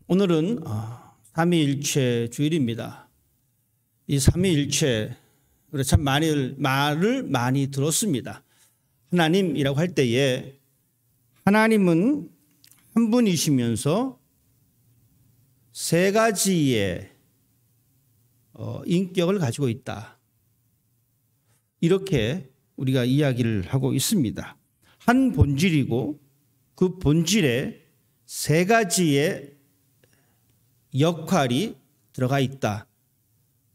오늘은 삼위일체 주일입니다. 이 삼위일체 우리 참 말을 많이 들었습니다. 하나님이라고 할 때에 하나님은 한 분이시면서 세 가지의 인격을 가지고 있다. 이렇게 우리가 이야기를 하고 있습니다. 한 본질이고 그 본질에 세 가지의 역할이 들어가 있다.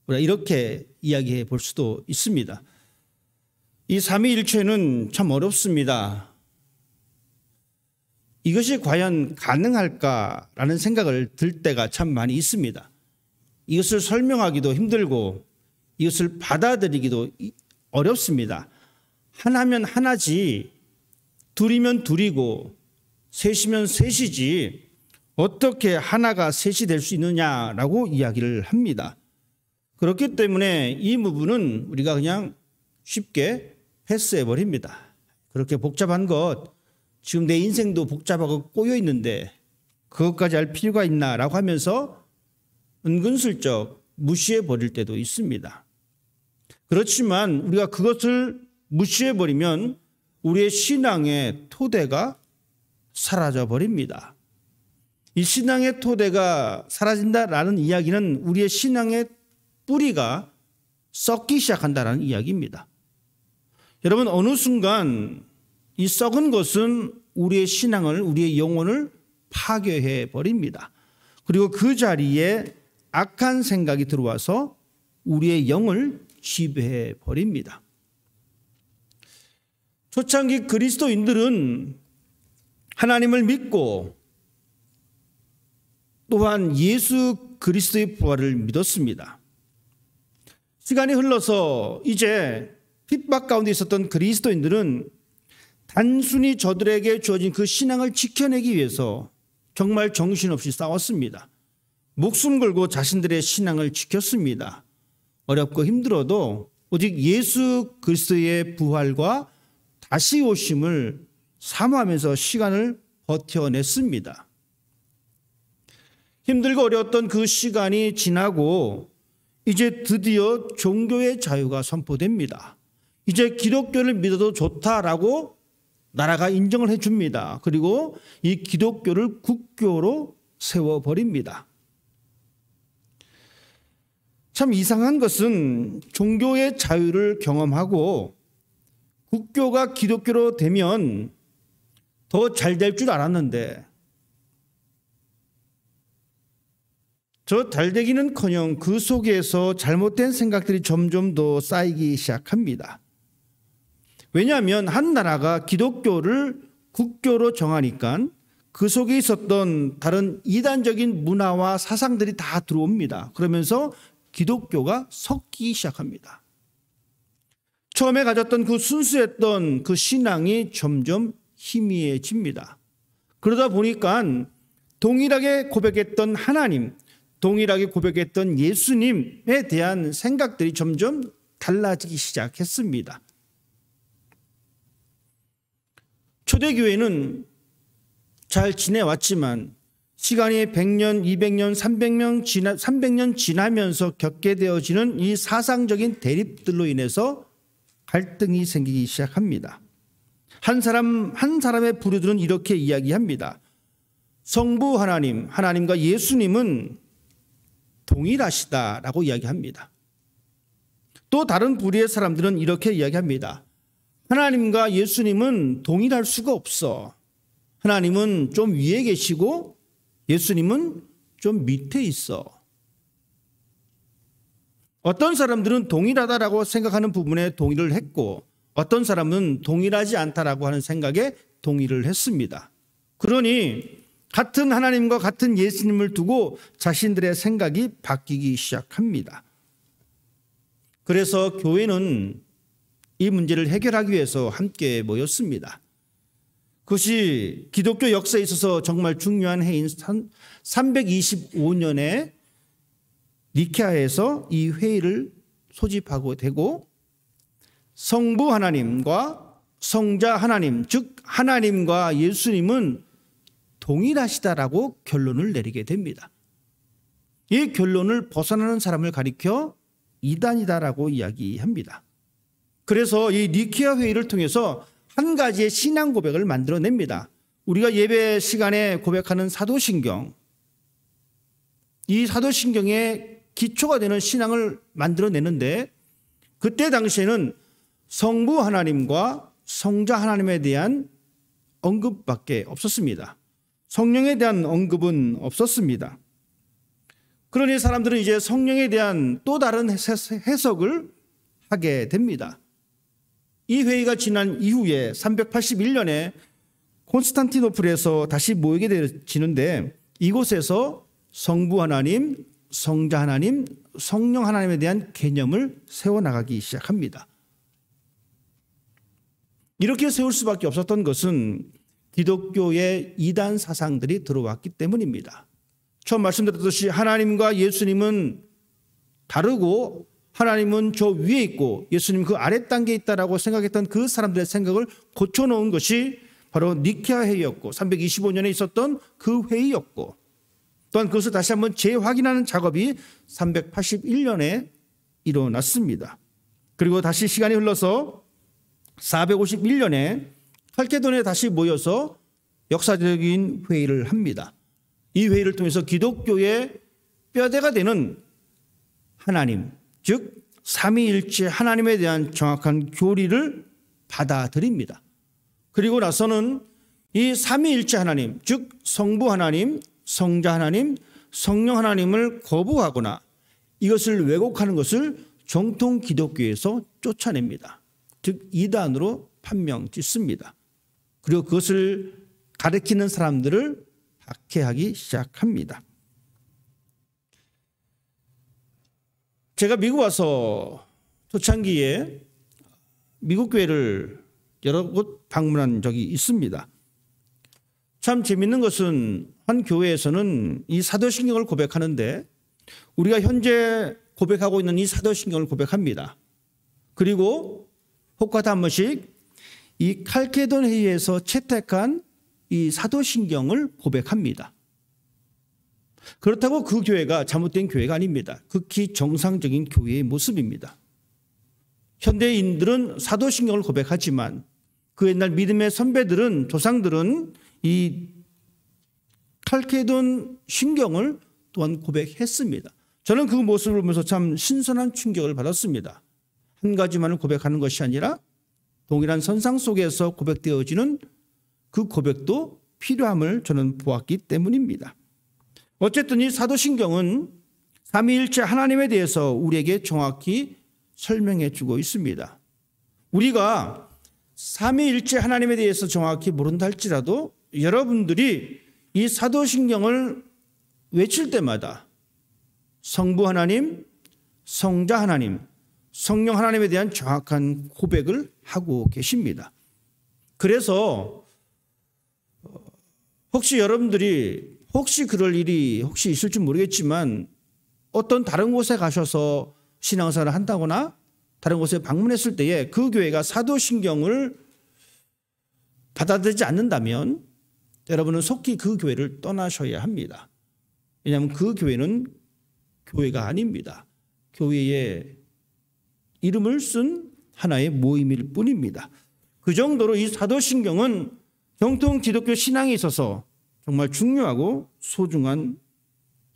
우리가 이렇게 이야기해 볼 수도 있습니다. 이 삼위일체는 참 어렵습니다. 이것이 과연 가능할까라는 생각을 들 때가 참 많이 있습니다. 이것을 설명하기도 힘들고 이것을 받아들이기도 어렵습니다. 하나면 하나지, 둘이면 둘이고 셋이면 셋이지 어떻게 하나가 셋이 될 수 있느냐라고 이야기를 합니다. 그렇기 때문에 이 부분은 우리가 그냥 쉽게 패스해 버립니다. 그렇게 복잡한 것, 지금 내 인생도 복잡하고 꼬여 있는데 그것까지 할 필요가 있나라고 하면서 은근슬쩍 무시해 버릴 때도 있습니다. 그렇지만 우리가 그것을 무시해 버리면 우리의 신앙의 토대가 사라져 버립니다. 이 신앙의 토대가 사라진다라는 이야기는 우리의 신앙의 뿌리가 썩기 시작한다라는 이야기입니다. 여러분, 어느 순간 이 썩은 것은 우리의 신앙을, 우리의 영혼을 파괴해 버립니다. 그리고 그 자리에 악한 생각이 들어와서 우리의 영을 지배해 버립니다. 초창기 그리스도인들은 하나님을 믿고 또한 예수 그리스도의 부활을 믿었습니다. 시간이 흘러서 이제 핍박 가운데 있었던 그리스도인들은 단순히 저들에게 주어진 그 신앙을 지켜내기 위해서 정말 정신없이 싸웠습니다. 목숨 걸고 자신들의 신앙을 지켰습니다. 어렵고 힘들어도 오직 예수 그리스도의 부활과 다시 오심을 사모하면서 시간을 버텨냈습니다. 힘들고 어려웠던 그 시간이 지나고 이제 드디어 종교의 자유가 선포됩니다. 이제 기독교를 믿어도 좋다라고 나라가 인정을 해줍니다. 그리고 이 기독교를 국교로 세워버립니다. 참 이상한 것은 종교의 자유를 경험하고 국교가 기독교로 되면 더 잘 될 줄 알았는데 저 잘 되기는커녕 그 속에서 잘못된 생각들이 점점 더 쌓이기 시작합니다. 왜냐하면 한 나라가 기독교를 국교로 정하니까 그 속에 있었던 다른 이단적인 문화와 사상들이 다 들어옵니다. 그러면서 기독교가 섞이기 시작합니다. 처음에 가졌던 그 순수했던 그 신앙이 점점 희미해집니다. 그러다 보니까 동일하게 고백했던 하나님, 동일하게 고백했던 예수님에 대한 생각들이 점점 달라지기 시작했습니다. 초대교회는 잘 지내왔지만 시간이 100년, 200년, 300년 지나면서 겪게 되어지는 이 사상적인 대립들로 인해서 갈등이 생기기 시작합니다. 한 사람의 부류들은 이렇게 이야기합니다. 성부 하나님, 하나님과 예수님은 동일하시다라고 이야기합니다. 또 다른 부류의 사람들은 이렇게 이야기합니다. 하나님과 예수님은 동일할 수가 없어. 하나님은 좀 위에 계시고 예수님은 좀 밑에 있어. 어떤 사람들은 동일하다라고 생각하는 부분에 동의를 했고 어떤 사람은 동일하지 않다라고 하는 생각에 동의를 했습니다. 그러니 같은 하나님과 같은 예수님을 두고 자신들의 생각이 바뀌기 시작합니다. 그래서 교회는 이 문제를 해결하기 위해서 함께 모였습니다. 그것이 기독교 역사에 있어서 정말 중요한 해인 325년에 니케아에서 이 회의를 소집하고 되고 성부 하나님과 성자 하나님, 즉 하나님과 예수님은 동일하시다라고 결론을 내리게 됩니다. 이 결론을 벗어나는 사람을 가리켜 이단이다라고 이야기합니다. 그래서 이 니케아 회의를 통해서 한 가지의 신앙 고백을 만들어냅니다. 우리가 예배 시간에 고백하는 사도신경, 이 사도신경의 기초가 되는 신앙을 만들어내는데, 그때 당시에는 성부 하나님과 성자 하나님에 대한 언급밖에 없었습니다. 성령에 대한 언급은 없었습니다. 그러니 사람들은 이제 성령에 대한 또 다른 해석을 하게 됩니다. 이 회의가 지난 이후에 381년에 콘스탄티노플에서 다시 모이게 되어지는데, 이곳에서 성부 하나님, 성자 하나님, 성령 하나님에 대한 개념을 세워나가기 시작합니다. 이렇게 세울 수밖에 없었던 것은 기독교의 이단 사상들이 들어왔기 때문입니다. 처음 말씀드렸듯이 하나님과 예수님은 다르고 하나님은 저 위에 있고 예수님 그 아래 단계에 있다라고 생각했던 그 사람들의 생각을 고쳐놓은 것이 바로 니케아 회의였고 325년에 있었던 그 회의였고, 또한 그것을 다시 한번 재확인하는 작업이 381년에 일어났습니다. 그리고 다시 시간이 흘러서 451년에 칼케도니아에 다시 모여서 역사적인 회의를 합니다. 이 회의를 통해서 기독교의 뼈대가 되는 하나님, 즉 삼위일체 하나님에 대한 정확한 교리를 받아들입니다. 그리고 나서는 이 삼위일체 하나님, 즉 성부 하나님, 성자 하나님, 성령 하나님을 거부하거나 이것을 왜곡하는 것을 정통 기독교에서 쫓아냅니다. 즉 이단으로 판명 짓습니다. 그리고 그것을 가르치는 사람들을 박해하기 시작합니다. 제가 미국 와서 초창기에 미국 교회를 여러 곳 방문한 적이 있습니다. 참 재밌는 것은 한 교회에서는 이 사도신경을 고백하는데 우리가 현재 고백하고 있는 이 사도신경을 고백합니다. 그리고 혹가다 한 번씩 이 칼케돈 회의에서 채택한 이 사도신경을 고백합니다. 그렇다고 그 교회가 잘못된 교회가 아닙니다. 극히 정상적인 교회의 모습입니다. 현대인들은 사도신경을 고백하지만 그 옛날 믿음의 선배들은, 조상들은 이 칼케돈 신경을 또한 고백했습니다. 저는 그 모습을 보면서 참 신선한 충격을 받았습니다. 한 가지만을 고백하는 것이 아니라 동일한 선상 속에서 고백되어지는 그 고백도 필요함을 저는 보았기 때문입니다. 어쨌든 이 사도신경은 삼위일체 하나님에 대해서 우리에게 정확히 설명해 주고 있습니다. 우리가 삼위일체 하나님에 대해서 정확히 모른다 할지라도 여러분들이 이 사도신경을 외칠 때마다 성부 하나님, 성자 하나님, 성령 하나님에 대한 정확한 고백을 하고 계십니다. 그래서 혹시 여러분들이 그럴 일이 혹시 있을지 모르겠지만 어떤 다른 곳에 가셔서 신앙생활을 한다거나 다른 곳에 방문했을 때에 그 교회가 사도신경을 받아들이지 않는다면 여러분은 속히 그 교회를 떠나셔야 합니다. 왜냐하면 그 교회는 교회가 아닙니다. 교회의 이름을 쓴 하나의 모임일 뿐입니다. 그 정도로 이 사도신경은 정통 기독교 신앙에 있어서 정말 중요하고 소중한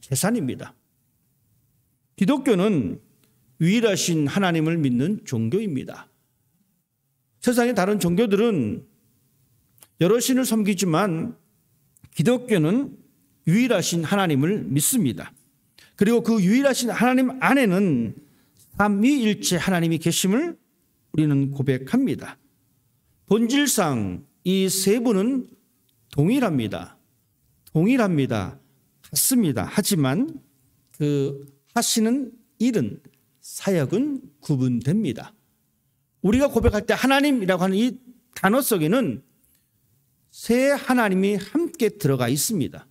재산입니다. 기독교는 유일하신 하나님을 믿는 종교입니다. 세상의 다른 종교들은 여러 신을 섬기지만 기독교는 유일하신 하나님을 믿습니다. 그리고 그 유일하신 하나님 안에는 삼위일체 하나님이 계심을 우리는 고백합니다. 본질상 이 세 분은 동일합니다. 같습니다. 하지만 그 하시는 일은, 사역은 구분됩니다. 우리가 고백할 때 하나님이라고 하는 이 단어 속에는 세 하나님이 함께 들어가 있습니다.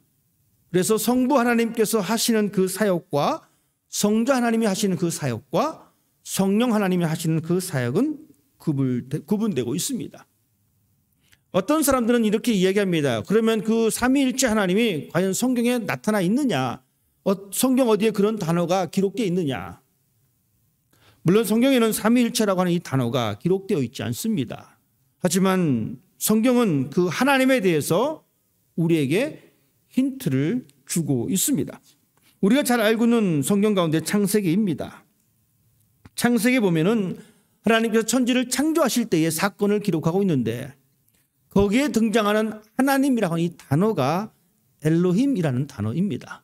그래서 성부 하나님께서 하시는 그 사역과 성자 하나님이 하시는 그 사역과 성령 하나님이 하시는 그 사역은 구분되고 있습니다. 어떤 사람들은 이렇게 이야기합니다. 그러면 그 삼위일체 하나님이 과연 성경에 나타나 있느냐? 성경 어디에 그런 단어가 기록되어 있느냐? 물론 성경에는 삼위일체라고 하는 이 단어가 기록되어 있지 않습니다. 하지만 성경은 그 하나님에 대해서 우리에게 힌트를 주고 있습니다. 우리가 잘 알고 있는 성경 가운데 창세기입니다. 창세기에 보면은 하나님께서 천지를 창조하실 때의 사건을 기록하고 있는데 거기에 등장하는 하나님이라고 하는 이 단어가 엘로힘이라는 단어입니다.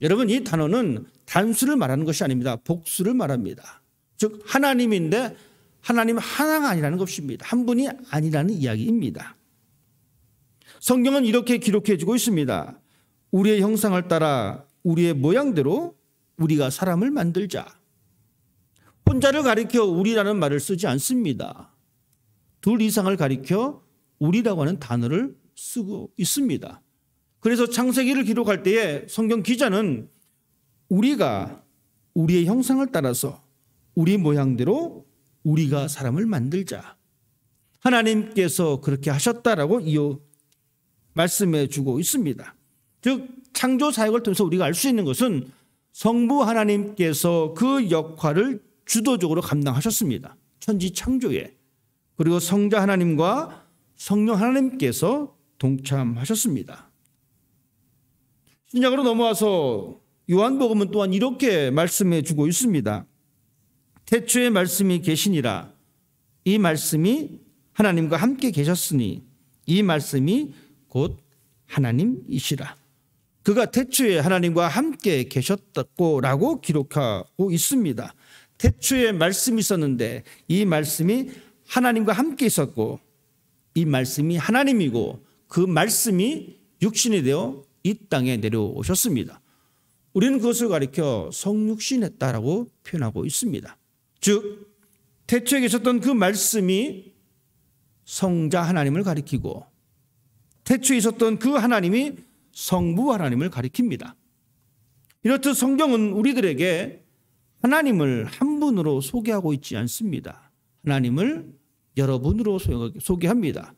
여러분, 이 단어는 단수를 말하는 것이 아닙니다. 복수를 말합니다. 즉 하나님인데 하나님 하나가 아니라는 것입니다. 한 분이 아니라는 이야기입니다. 성경은 이렇게 기록해 주고 있습니다. 우리의 형상을 따라 우리의 모양대로 우리가 사람을 만들자. 혼자를 가리켜 우리라는 말을 쓰지 않습니다. 둘 이상을 가리켜 우리라고 하는 단어를 쓰고 있습니다. 그래서 창세기를 기록할 때에 성경 기자는 우리가 우리의 형상을 따라서 우리 모양대로 우리가 사람을 만들자. 하나님께서 그렇게 하셨다라고 말씀해 주고 있습니다. 즉 창조 사역을 통해서 우리가 알 수 있는 것은 성부 하나님께서 그 역할을 주도적으로 감당하셨습니다. 천지 창조에. 그리고 성자 하나님과 성령 하나님께서 동참하셨습니다. 신약으로 넘어와서 요한복음은 또한 이렇게 말씀해 주고 있습니다. 태초에 말씀이 계시니라. 이 말씀이 하나님과 함께 계셨으니 이 말씀이 곧 하나님이시라. 그가 태초에 하나님과 함께 계셨다고 기록하고 있습니다. 태초에 말씀이 있었는데 이 말씀이 하나님과 함께 있었고 이 말씀이 하나님이고 그 말씀이 육신이 되어 이 땅에 내려오셨습니다. 우리는 그것을 가리켜 성육신했다라고 표현하고 있습니다. 즉 태초에 계셨던 그 말씀이 성자 하나님을 가리키고 태초에 있었던 그 하나님이 성부 하나님을 가리킵니다. 이렇듯 성경은 우리들에게 하나님을 한 분으로 소개하고 있지 않습니다. 하나님을 여러 분으로 소개합니다.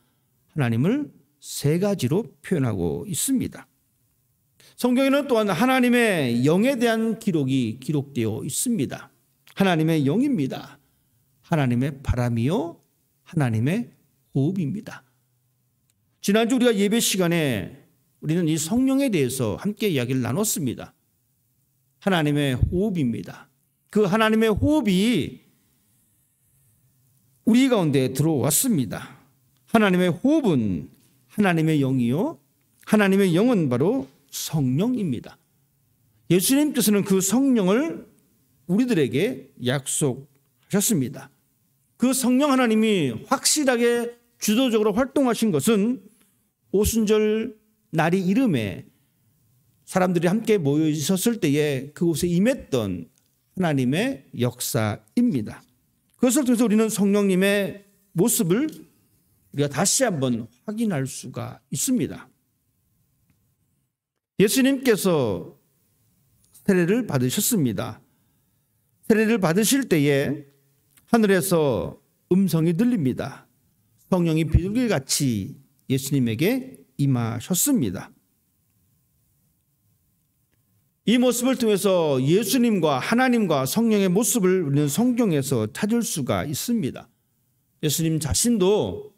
하나님을 세 가지로 표현하고 있습니다. 성경에는 또한 하나님의 영에 대한 기록이 기록되어 있습니다. 하나님의 영입니다. 하나님의 바람이요 하나님의 호흡입니다. 지난주 우리가 예배 시간에 우리는 이 성령에 대해서 함께 이야기를 나눴습니다. 하나님의 호흡입니다. 그 하나님의 호흡이 우리 가운데 들어왔습니다. 하나님의 호흡은 하나님의 영이요 하나님의 영은 바로 성령입니다. 예수님께서는 그 성령을 우리들에게 약속하셨습니다. 그 성령 하나님이 확실하게 주도적으로 활동하신 것은 오순절 날이 이름에 사람들이 함께 모여 있었을 때에 그곳에 임했던 하나님의 역사입니다. 그것을 통해서 우리는 성령님의 모습을 우리가 다시 한번 확인할 수가 있습니다. 예수님께서 세례를 받으셨습니다. 세례를 받으실 때에 하늘에서 음성이 들립니다. 성령이 비둘기같이 예수님에게 임하셨습니다. 이 모습을 통해서 예수님과 하나님과 성령의 모습을 우리는 성경에서 찾을 수가 있습니다. 예수님 자신도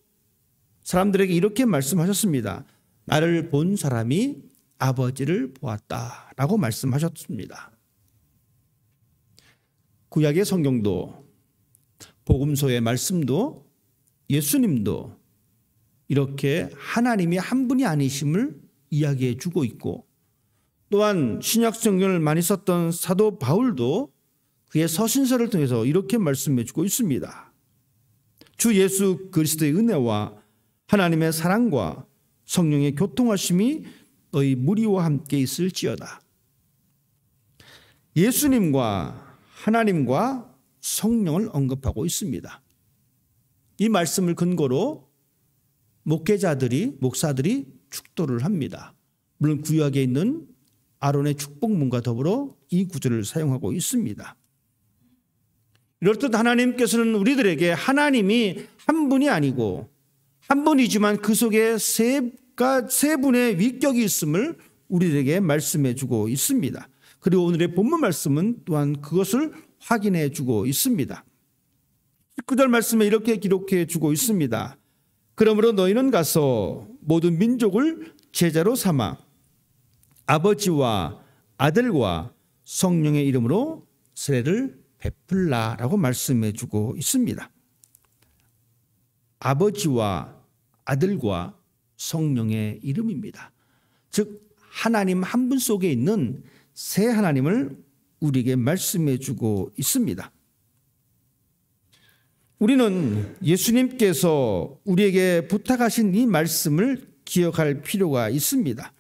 사람들에게 이렇게 말씀하셨습니다. 나를 본 사람이 아버지를 보았다라고 말씀하셨습니다. 구약의 성경도 복음서의 말씀도 예수님도 이렇게 하나님이 한 분이 아니심을 이야기해 주고 있고 또한 신약 성경을 많이 썼던 사도 바울도 그의 서신서를 통해서 이렇게 말씀해 주고 있습니다. 주 예수 그리스도의 은혜와 하나님의 사랑과 성령의 교통하심이 너희 무리와 함께 있을지어다. 예수님과 하나님과 성령을 언급하고 있습니다. 이 말씀을 근거로 목사들이 축도를 합니다. 물론 구약에 있는 아론의 축복문과 더불어 이 구절을 사용하고 있습니다. 이렇듯 하나님께서는 우리들에게 하나님이 한 분이 아니고 한 분이지만 그 속에 세 분의 위격이 있음을 우리에게 말씀해 주고 있습니다. 그리고 오늘의 본문 말씀은 또한 그것을 확인해 주고 있습니다. 19절 말씀에 이렇게 기록해 주고 있습니다. 그러므로 너희는 가서 모든 민족을 제자로 삼아 아버지와 아들과 성령의 이름으로 세례를 베풀라라고 말씀해 주고 있습니다. 아버지와 아들과 성령의 이름입니다. 즉 하나님 한 분 속에 있는 새 하나님을 우리에게 말씀해 주고 있습니다. 우리는 예수님께서 우리에게 부탁하신 이 말씀을 기억할 필요가 있습니다.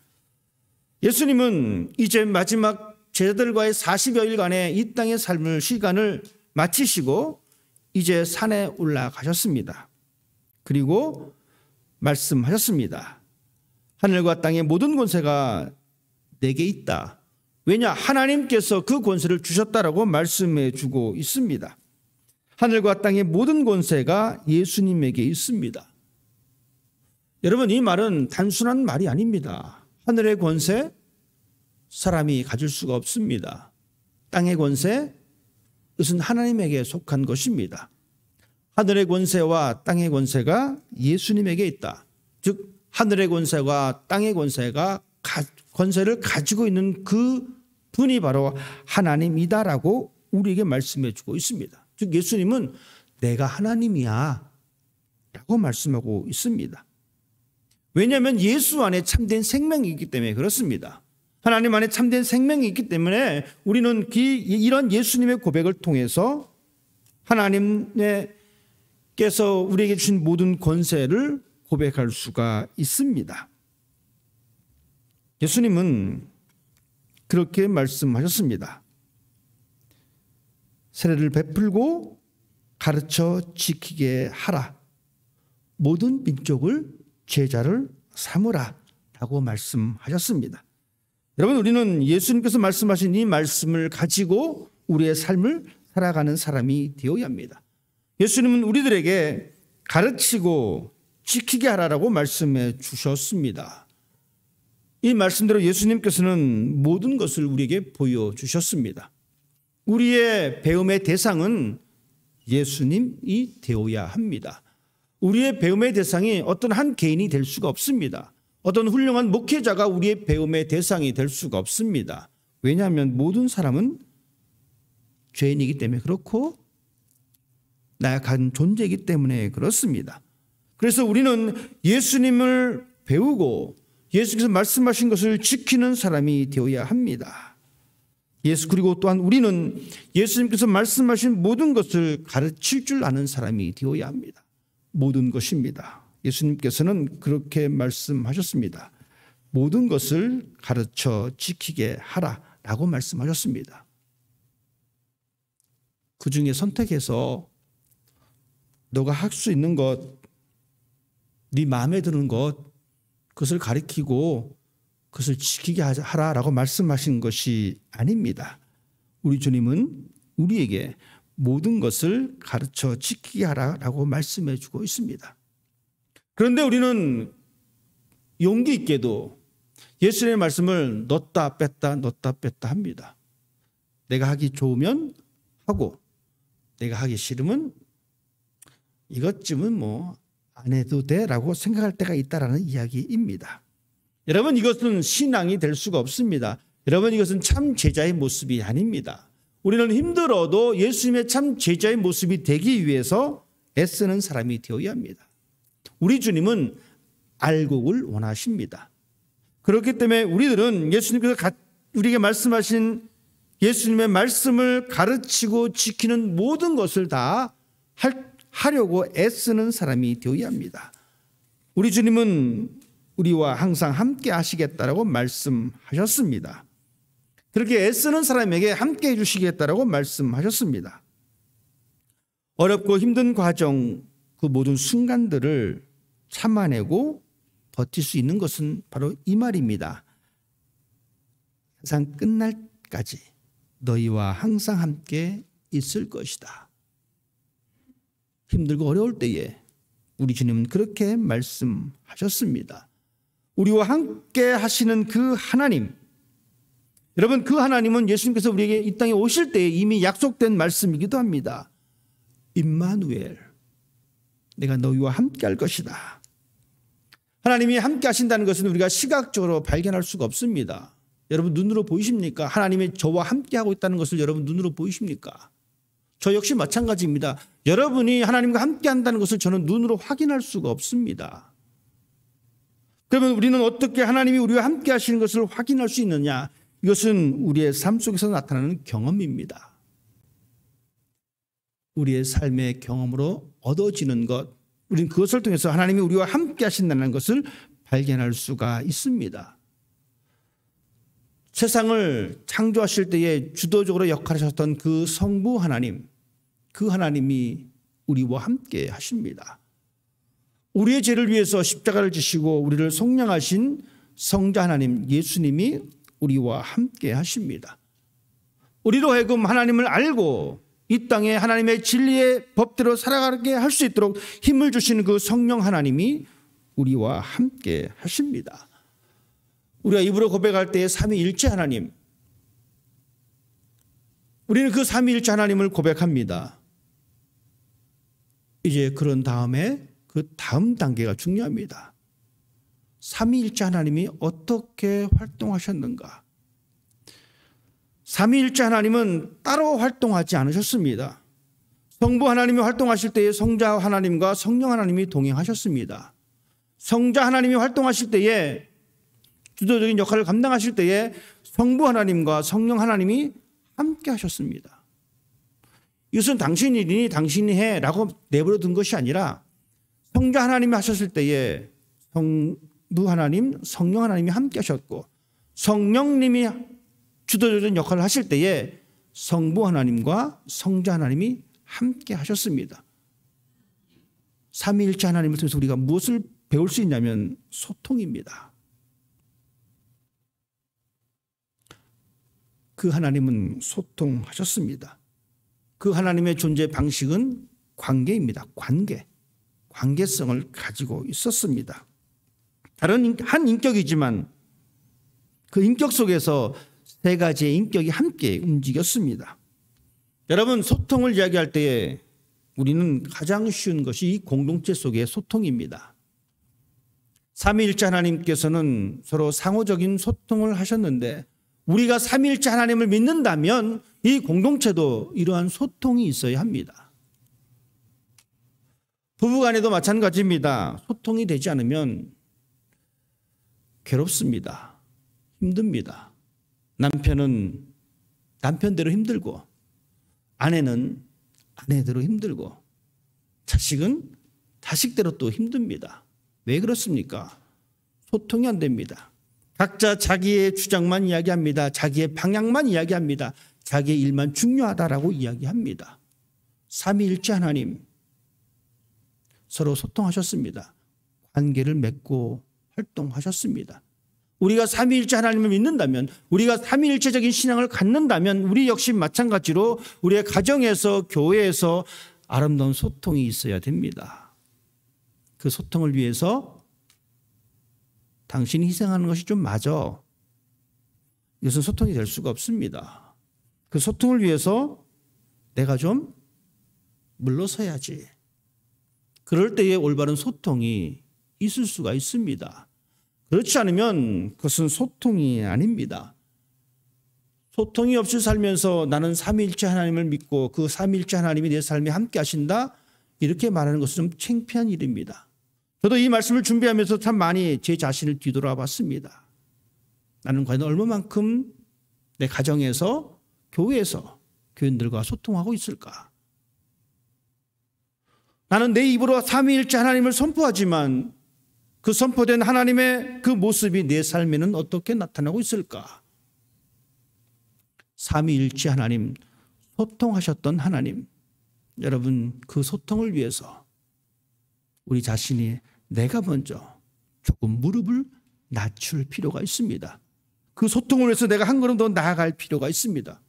예수님은 이제 마지막 제자들과의 40여일간의 이 땅의 삶을 시간을 마치시고 이제 산에 올라가셨습니다. 그리고 말씀하셨습니다. 하늘과 땅의 모든 권세가 내게 있다. 왜냐? 하나님께서 그 권세를 주셨다라고 말씀해 주고 있습니다. 하늘과 땅의 모든 권세가 예수님에게 있습니다. 여러분, 이 말은 단순한 말이 아닙니다. 하늘의 권세, 사람이 가질 수가 없습니다. 땅의 권세, 이것은 하나님에게 속한 것입니다. 하늘의 권세와 땅의 권세가 예수님에게 있다. 즉 하늘의 권세와 땅의 권세를 가지고 있는 그 분이 바로 하나님이다라고 우리에게 말씀해 주고 있습니다. 즉 예수님은 내가 하나님이야 라고 말씀하고 있습니다. 왜냐하면 예수 안에 참된 생명이 있기 때문에 그렇습니다. 하나님 안에 참된 생명이 있기 때문에 우리는 이런 예수님의 고백을 통해서 하나님께서 우리에게 주신 모든 권세를 고백할 수가 있습니다. 예수님은 그렇게 말씀하셨습니다. 세례를 베풀고 가르쳐 지키게 하라. 모든 민족을 제자를 삼으라 라고 말씀하셨습니다. 여러분, 우리는 예수님께서 말씀하신 이 말씀을 가지고 우리의 삶을 살아가는 사람이 되어야 합니다. 예수님은 우리들에게 가르치고 지키게 하라라고 말씀해 주셨습니다. 이 말씀대로 예수님께서는 모든 것을 우리에게 보여주셨습니다. 우리의 배움의 대상은 예수님이 되어야 합니다. 우리의 배움의 대상이 어떤 한 개인이 될 수가 없습니다. 어떤 훌륭한 목회자가 우리의 배움의 대상이 될 수가 없습니다. 왜냐하면 모든 사람은 죄인이기 때문에 그렇고 나약한 존재이기 때문에 그렇습니다. 그래서 우리는 예수님을 배우고 예수께서 말씀하신 것을 지키는 사람이 되어야 합니다. 그리고 또한 우리는 예수님께서 말씀하신 모든 것을 가르칠 줄 아는 사람이 되어야 합니다. 모든 것입니다. 예수님께서는 그렇게 말씀하셨습니다. 모든 것을 가르쳐 지키게 하라라고 말씀하셨습니다. 그 중에 선택해서 너가 할 수 있는 것, 네 마음에 드는 것, 그것을 가르치고 그것을 지키게 하라라고 말씀하신 것이 아닙니다. 우리 주님은 우리에게 모든 것을 가르쳐 지키게 하라라고 말씀해 주고 있습니다. 그런데 우리는 용기 있게도 예수님의 말씀을 넣었다 뺐다 합니다. 내가 하기 좋으면 하고 내가 하기 싫으면 이것쯤은 안 해도 돼라고 생각할 때가 있다라는 이야기입니다. 여러분, 이것은 신앙이 될 수가 없습니다. 여러분, 이것은 참 제자의 모습이 아닙니다. 우리는 힘들어도 예수님의 참 제자의 모습이 되기 위해서 애쓰는 사람이 되어야 합니다. 우리 주님은 알곡을 원하십니다. 그렇기 때문에 우리들은 예수님께서 우리에게 말씀하신 예수님의 말씀을 가르치고 지키는 모든 것을 다 하려고 애쓰는 사람이 되어야 합니다. 우리 주님은 우리와 항상 함께 하시겠다라고 말씀하셨습니다. 그렇게 애쓰는 사람에게 함께 해주시겠다라고 말씀하셨습니다. 어렵고 힘든 과정, 그 모든 순간들을 참아내고 버틸 수 있는 것은 바로 이 말입니다. 세상 끝날까지 너희와 항상 함께 있을 것이다. 힘들고 어려울 때에 우리 주님은 그렇게 말씀하셨습니다. 우리와 함께 하시는 그 하나님, 여러분, 그 하나님은 예수님께서 우리에게 이 땅에 오실 때에 이미 약속된 말씀이기도 합니다. 임마누엘, 내가 너희와 함께 할 것이다. 하나님이 함께 하신다는 것은 우리가 시각적으로 발견할 수가 없습니다. 여러분, 눈으로 보이십니까? 하나님이 저와 함께 하고 있다는 것을 여러분 눈으로 보이십니까? 저 역시 마찬가지입니다. 여러분이 하나님과 함께 한다는 것을 저는 눈으로 확인할 수가 없습니다. 그러면 우리는 어떻게 하나님이 우리와 함께 하시는 것을 확인할 수 있느냐? 이것은 우리의 삶 속에서 나타나는 경험입니다. 우리의 삶의 경험으로 얻어지는 것, 우리는 그것을 통해서 하나님이 우리와 함께 하신다는 것을 발견할 수가 있습니다. 세상을 창조하실 때에 주도적으로 역할하셨던 그 성부 하나님, 그 하나님이 우리와 함께 하십니다. 우리의 죄를 위해서 십자가를 지시고 우리를 속량하신 성자 하나님 예수님이 우리와 함께 하십니다. 우리로 하여금 하나님을 알고 이 땅에 하나님의 진리의 법대로 살아가게 할 수 있도록 힘을 주시는 그 성령 하나님이 우리와 함께 하십니다. 우리가 입으로 고백할 때의 삼위일체 하나님, 우리는 그 삼위일체 하나님을 고백합니다. 이제 그런 다음에 그 다음 단계가 중요합니다. 삼위일체 하나님이 어떻게 활동하셨는가? 삼위일체 하나님은 따로 활동하지 않으셨습니다. 성부 하나님이 활동하실 때에 성자 하나님과 성령 하나님이 동행하셨습니다. 성자 하나님이 활동하실 때에 주도적인 역할을 감당하실 때에 성부 하나님과 성령 하나님이 함께 하셨습니다. 이것은 당신이 일이니 당신이 해라고 내버려 둔 것이 아니라 성자 하나님이 하셨을 때에 성부 하나님, 성령 하나님이 함께 하셨고 성령님이 주도적인 역할을 하실 때에 성부 하나님과 성자 하나님이 함께 하셨습니다. 삼위일체 하나님을 통해서 우리가 무엇을 배울 수 있냐면 소통입니다. 그 하나님은 소통하셨습니다. 그 하나님의 존재 방식은 관계입니다. 관계성을 가지고 있었습니다. 다른 한 인격이지만 그 인격 속에서 세 가지의 인격이 함께 움직였습니다. 여러분, 소통을 이야기할 때에 우리는 가장 쉬운 것이 이 공동체 속의 소통입니다. 삼위일체 하나님께서는 서로 상호적인 소통을 하셨는데 우리가 삼위일체 하나님을 믿는다면 이 공동체도 이러한 소통이 있어야 합니다. 부부간에도 마찬가지입니다. 소통이 되지 않으면 괴롭습니다. 힘듭니다. 남편은 남편대로 힘들고 아내는 아내대로 힘들고 자식은 자식대로 또 힘듭니다. 왜 그렇습니까? 소통이 안 됩니다. 각자 자기의 주장만 이야기합니다. 자기의 방향만 이야기합니다. 자기의 일만 중요하다라고 이야기합니다. 삼위일체 하나님 서로 소통하셨습니다. 관계를 맺고 활동하셨습니다. 우리가 삼위일체 하나님을 믿는다면, 우리가 삼위일체적인 신앙을 갖는다면 우리 역시 마찬가지로 우리의 가정에서, 교회에서 아름다운 소통이 있어야 됩니다. 그 소통을 위해서 당신이 희생하는 것이 좀 맞아. 이것은 소통이 될 수가 없습니다. 그 소통을 위해서 내가 좀 물러서야지. 그럴 때에 올바른 소통이 있을 수가 있습니다. 그렇지 않으면 그것은 소통이 아닙니다. 소통이 없이 살면서 나는 삼위일체 하나님을 믿고 그 삼위일체 하나님이 내 삶에 함께 하신다, 이렇게 말하는 것은 좀 창피한 일입니다. 저도 이 말씀을 준비하면서 참 많이 제 자신을 뒤돌아 봤습니다. 나는 과연 얼마만큼 내 가정에서, 교회에서 교인들과 소통하고 있을까? 나는 내 입으로 삼위일체 하나님을 선포하지만 그 선포된 하나님의 그 모습이 내 삶에는 어떻게 나타나고 있을까? 삼위일체 하나님, 소통하셨던 하나님, 여러분, 그 소통을 위해서 우리 자신이 내가 먼저 조금 무릎을 낮출 필요가 있습니다. 그 소통을 위해서 내가 한 걸음 더 나아갈 필요가 있습니다.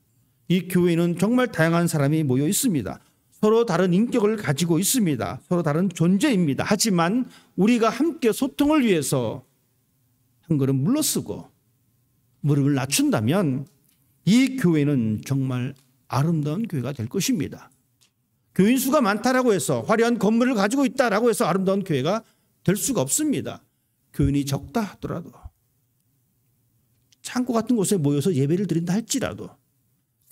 이 교회는 정말 다양한 사람이 모여 있습니다. 서로 다른 인격을 가지고 있습니다. 서로 다른 존재입니다. 하지만 우리가 함께 소통을 위해서 한 걸음 물러서고 무릎을 낮춘다면 이 교회는 정말 아름다운 교회가 될 것입니다. 교인 수가 많다라고 해서 화려한 건물을 가지고 있다라고 해서 아름다운 교회가 될 수가 없습니다. 교인이 적다 하더라도 창고 같은 곳에 모여서 예배를 드린다 할지라도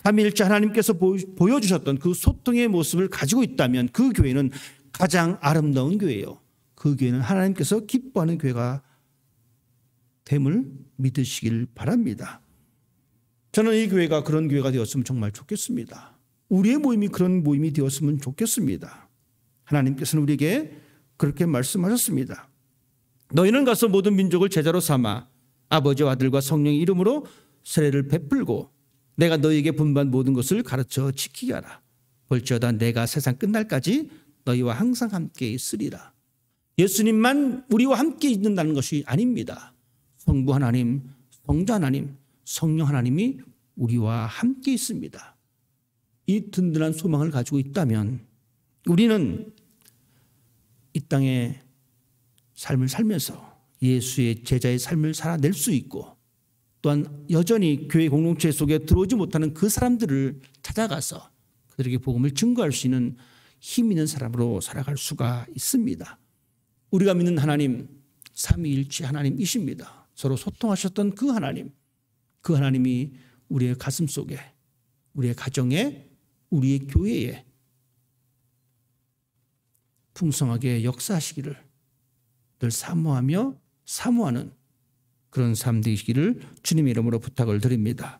삼위일체 하나님께서 보여주셨던 그 소통의 모습을 가지고 있다면 그 교회는 가장 아름다운 교회예요. 그 교회는 하나님께서 기뻐하는 교회가 됨을 믿으시길 바랍니다. 저는 이 교회가 그런 교회가 되었으면 정말 좋겠습니다. 우리의 모임이 그런 모임이 되었으면 좋겠습니다. 하나님께서는 우리에게 그렇게 말씀하셨습니다. 너희는 가서 모든 민족을 제자로 삼아 아버지와 아들과 성령의 이름으로 세례를 베풀고 내가 너희에게 분부한 모든 것을 가르쳐 지키게 하라. 볼지어다 내가 세상 끝날까지 너희와 항상 함께 있으리라. 예수님만 우리와 함께 있는다는 것이 아닙니다. 성부 하나님, 성자 하나님, 성령 하나님이 우리와 함께 있습니다. 이 든든한 소망을 가지고 있다면 우리는 이 땅에 삶을 살면서 예수의 제자의 삶을 살아낼 수 있고 또한 여전히 교회 공동체 속에 들어오지 못하는 그 사람들을 찾아가서 그들에게 복음을 증거할 수 있는 힘 있는 사람으로 살아갈 수가 있습니다. 우리가 믿는 하나님, 삼위일체 하나님이십니다. 서로 소통하셨던 그 하나님이 우리의 가슴 속에, 우리의 가정에, 우리의 교회에 풍성하게 역사하시기를 늘 사모하며 사모하는 그런 삶 되시기를 주님의 이름으로 부탁을 드립니다.